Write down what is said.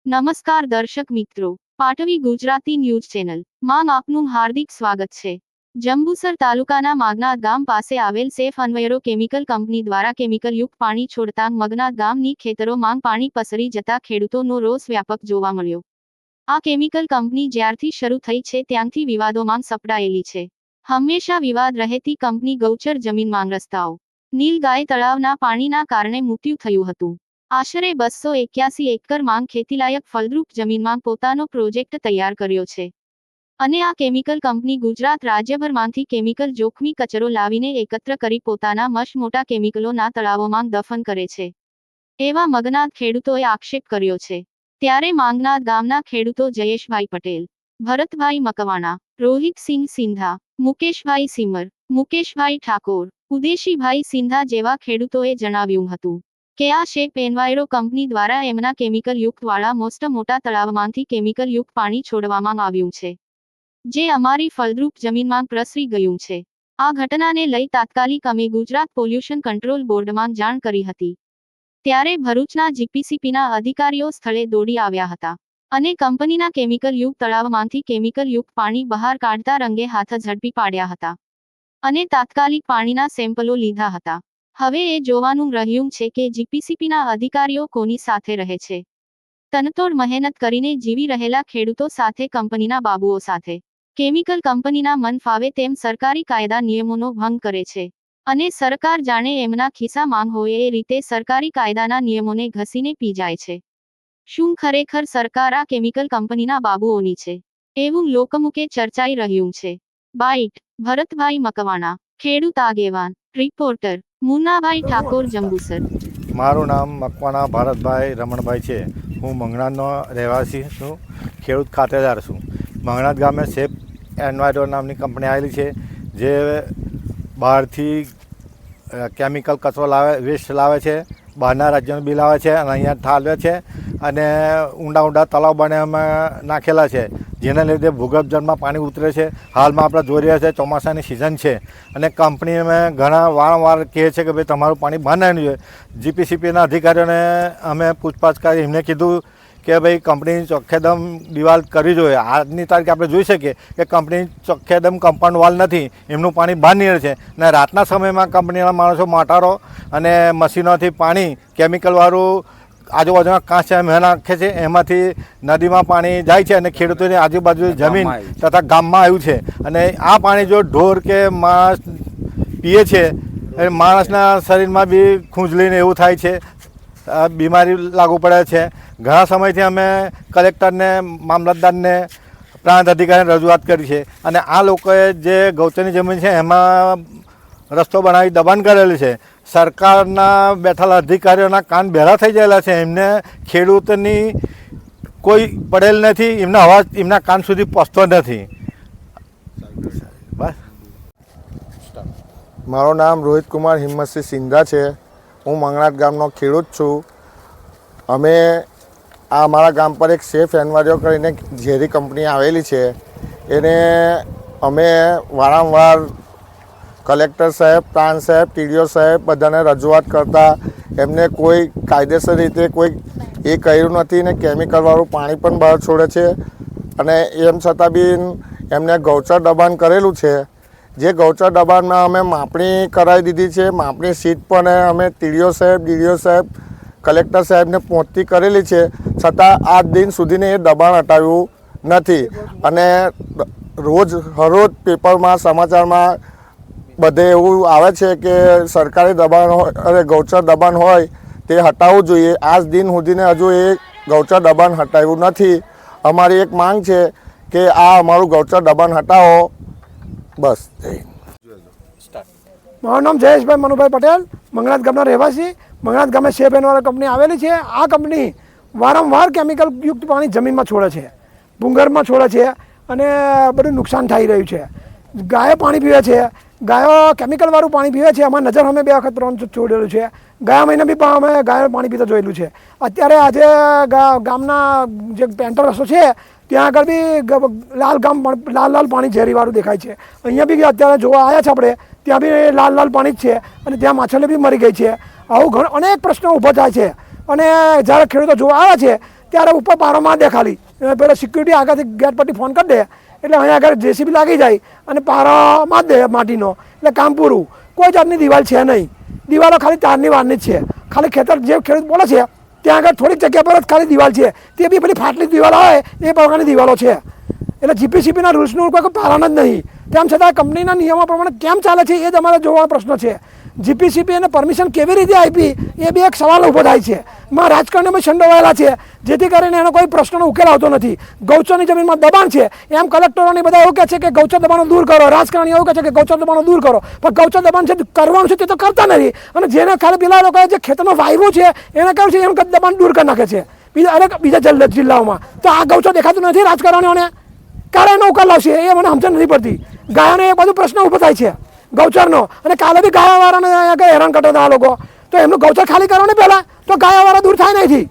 નમસ્કાર દર્શક મિત્રો, પાટવી ગુજરાતી ન્યૂઝ ચેનલ માં આપનું હાર્દિક સ્વાગત છે। જંબુસર તાલુકાના માગનાથ ગામ પાસે આવેલ સેફ અન્વયરો કેમિકલ કંપની દ્વારા કેમિકલયુક્ત પાણી છોડતા મગનાથ ગામની ખેતરોમાં પાણી પસરી જતા ખેડૂતોનો રોષ વ્યાપક જોવા મળ્યો। આ કેમિકલ કંપની જ્યારથી શરૂ થઈ છે ત્યાંથી વિવાદોમાં સપડાયેલી છે। હંમેશા વિવાદ રહેતી કંપની ગૌચર જમીનમાં રસ્તાઓ, નીલગાય તળાવના પાણીના કારણે મૃત્યુ થયું હતું। આશરે 281 એકર માંગ ખેતીલાયક ફળદ્રુપ જમીનમાં પોતાનો પ્રોજેક્ટ તૈયાર કર્યો છે અને આ કેમિકલ કંપની ગુજરાત રાજ્યભરમાંથી કેમિકલ જોખમી કચરો લાવીને એકત્ર કરી પોતાના મસમોટા કેમિકલોના તળાવોમાં દફન કરે છે, એવા મગનાથ ખેડૂતોએ આક્ષેપ કર્યો છે। ત્યારે માંગનાથ ગામના ખેડૂતો જયેશભાઈ પટેલ, ભરતભાઈ મકવાણા, રોહિતસિંહ સિંધા, મુકેશભાઈ સિમર, મુકેશભાઈ ઠાકોર, ઉદેશીભાઈ સિંધા જેવા ખેડૂતોએ જણાવ્યું હતું કે આ સેફ એન્વાયરો કંપની દ્વારા એમના કેમિકલયુક્ત વાળા મોટા તળાવમાંથી કેમિકલયુક્ત પાણી છોડવામાં આવ્યું છે, જે અમારી ફળદ્રુપ જમીનમાં પ્રસરી ગયું છે। આ ઘટનાને લઈ તાત્કાલિક અમે ગુજરાત પોલ્યુશન કંટ્રોલ બોર્ડમાં જાણ કરી હતી। ત્યારે ભરૂચના જીપીસીપીના અધિકારીઓ સ્થળે દોડી આવ્યા હતા અને કંપનીના કેમિકલયુક્ત તળાવમાંથી કેમિકલયુક્ત પાણી બહાર કાઢતા રંગે હાથ ઝડપી પાડ્યા હતા અને તાત્કાલિક પાણીના સેમ્પલો લીધા હતા। હવે એ જોવાનું રહ્યું છે કે જીપીસીપીના અધિકારીઓ કોની સાથે રહે છે। તનતોડ મહેનત કરીને જીવી રહેલા ખેડૂતો સાથે કંપનીના બાબુઓ સાથે કેમિકલ કંપનીના મન ફાવે તેમ સરકારી કાયદા નિયમોનો ભંગ કરે છે અને સરકાર જાણે એમના ખિસ્સા માંગ હોય એ રીતે સરકારી કાયદાના નિયમોને ઘસીને પી જાય છે। શું ખરેખર સરકાર આ કેમિકલ કંપનીના બાબુઓની છે, એવું લોકમુખે ચર્ચાઈ રહ્યું છે। બાઇટ ભરતભાઈ મકવાણા, ખેડૂત આગેવાન, રિપોર્ટર મુન્નાભાઈ ઠાકોર, જંબુસર। મારું નામ મકવાણા ભારતભાઈ રમણભાઈ છે। હું મંગનાથનો રહેવાસી છું, ખેડૂત ખાતેદાર છું। મંગનાથ ગામે સેફ એન્વાયરો નામની કંપની આવેલી છે, જે બહારથી કેમિકલ કચરો લાવે, વેસ્ટ લાવે છે, બહારના રાજ્યનું બિલ આવે છે અને અહીંયા ઠાલવે છે અને ઊંડા તળાવ બનાવવામાં નાખેલા છે, જેના લીધે ભૂગર્ભ જળમાં પાણી ઉતરે છે। હાલમાં આપણે જોઈ રહ્યા છે ચોમાસાની સિઝન છે અને કંપની અમે ઘણા વારંવાર કહે છે કે ભાઈ તમારું પાણી બહાર ના જોઈએ। જીપીસીપીના અધિકારીઓને અમે પૂછપાછ કરી એમને કીધું કે ભાઈ કંપની ચોખ્ખેદમ દિવાલ કરવી જોઈએ। આજની તારીખે આપણે જોઈ શકીએ કે કંપની ચોખ્ખેદમ કમ્પાઉન્ડ વાલ નથી, એમનું પાણી બહાર નીકળે છે અને રાતના સમયમાં કંપનીના માણસો મોટરો અને મશીનોથી પાણી કેમિકલવાળું આજુબાજુના કાંચ નાખે છે, એમાંથી નદીમાં પાણી જાય છે અને ખેડૂતોની આજુબાજુ જમીન તથા ગામમાં આવ્યું છે અને આ પાણી જો ઢોર કે માણસ પીએ છે એ માણસના શરીરમાં બી ખૂંજલીને એવું થાય છે, બીમારી લાગુ પડે છે। ઘણા સમયથી અમે કલેક્ટરને, મામલતદારને, પ્રાંત અધિકારીને રજૂઆત કરી છે અને આ લોકોએ જે ગૌચરની જમીન છે એમાં રસ્તો બનાવી દબાણ કરેલું છે। સરકારના બેઠેલા અધિકારીઓના કાન બહેરા થઈ ગયેલા છે, એમને ખેડૂતની કોઈ પડેલ નથી, એમના અવાજ એમના કાન સુધી પહોંચતો નથી। બસ। મારું નામ રોહિત કુમાર હિંમતસિંહ સિંધા છે। હું મંગનાથ ગામનો ખેડૂત છું। અમે અમારા ગામ પર એક સેફ એન્વાયરો કરીને ઝેરી કંપની આવેલી છે, એને અમે વારંવાર કલેક્ટર સાહેબ, પ્રાંત સાહેબ, ટીડીઓ સાહેબ બધાને રજૂઆત કરતા એમને કોઈ કાયદેસર રીતે કોઈ એ કર્યું નથી ને કેમિકલવાળું પાણી પણ બહાર છોડે છે અને એમ છતાં બી એમને ગૌચર દબાણ કરેલું છે। જે ગૌચર દબાણમાં અમે માપણી કરાવી દીધી છે, માપણી સીટ પણ અમે ટીડીઓ સાહેબ, ડીડીઓ સાહેબ, કલેક્ટર સાહેબને પહોંચતી કરેલી છે, છતાં આજ દિન સુધીને એ દબાણ હટાવ્યું નથી અને હરરોજ પેપરમાં, સમાચારમાં બધે એવું આવે છે કે સરકારી દબાણ હોય અને ગૌચર દબાણ હોય તે હટાવવું જોઈએ। આજ દિન સુધીને હજુ એ ગૌચર દબાણ હટાવ્યું નથી। અમારી એક માંગ છે કે આ અમારું ગૌચર દબાણ હટાવો, બસ। મારું નામ જયેશભાઈ મનુભાઈ પટેલ, મંગનાથ ગામના રહેવાસી। મંગનાથ ગામે સેફ એન્વાયરો કંપની આવેલી છે। આ કંપની વારંવાર કેમિકલ યુક્ત પાણી જમીનમાં છોડે છે, ભૂગર્ભમાં છોડે છે અને બધું નુકસાન થઈ રહ્યું છે। ગાયો પાણી પીવે છે, ગાયો કેમિકલવાળું પાણી પીવે છે। અમારી નજર અમે 2 વખત 3 છોડેલું છે, ગયા મહિને બી અમે ગાયો પાણી પીતા જોયેલું છે। અત્યારે આજે ગામના જે પેન્ટર રસ્તો છે ત્યાં આગળ બી લાલ પાણી ઝેરીવાળું દેખાય છે। અહીંયા બી અત્યારે જોવા આવ્યા છે આપણે, ત્યાં બી લાલ પાણી જ છે અને ત્યાં માછલી બી મરી ગઈ છે। આવું અનેક પ્રશ્નો ઊભા થાય છે અને જ્યારે ખેડૂતો જોવા આવ્યા છે ત્યારે ઉપર પારોમાં દે ખાલી પેલો સિક્યુરિટી આગળથી ગેટ પરથી ફોન કરી દે એટલે અહીંયા આગળ જેસીબી લાગી જાય અને પારોમાં જ દે માટીનો એટલે કામ પૂરું. કોઈ જાતની દિવાલ છે નહીં, દિવાલો ખાલી તારની વારની જ છે. ખાલી ખેતર જે ખેડૂત બોલે છે ત્યાં આગળ થોડીક જગ્યા પર જ ખાલી દિવાલ છે, તે બી પેલી ફાટલી દિવાલ આવે એ પ્રકારની દિવાલો છે. એટલે જીપીસીપીના રૂલ્સનું કોઈ પાલન જ નહીં. તેમ છતાં કંપનીના નિયમો પ્રમાણે કેમ ચાલે છે એ જ અમારે જોવાનો પ્રશ્ન છે. જીપીસીપી એને પરમિશન કેવી રીતે આપી એ બી એક સવાલ ઊભો થાય છે. માં રાજકારણમાં સંડોવાયેલા છે, જેથી કરીને એનો કોઈ પ્રશ્નનો ઉકેલ આવતો નથી. ગૌચરની જમીનમાં દબાણ છે એમ કલેક્ટરોને બધા એવું કહે છે કે ગૌચર દબાણો દૂર કરો, રાજકારણી એવું કહે છે કે ગૌચર દબાણો દૂર કરો, પણ ગૌચર દબાણ જે કરવાનું છે તે તો કરતા નથી. અને જેને ખાલી પેલા લોકો જે ખેતરમાં વાવ્યું છે એને કહ્યું છે એમ દબાણ દૂર કરી નાખે છે બીજા જિલ્લાઓમાં. તો આ ગૌચર દેખાતું નથી રાજકારણીઓને, ક્યારે એનો ઉકેલ લાવશે એ મને સમજ નથી પડતી. ગાયોને એ બધું પ્રશ્ન ઊભો થાય છે ગૌચરનો, અને કાલે બી ગાયાવાળાને હેરાન કરતા હતા આ લોકો. તો એમનું ગૌચર ખાલી કરો ને પહેલાં, તો ગાયાવાળા દૂર થાય નહીં.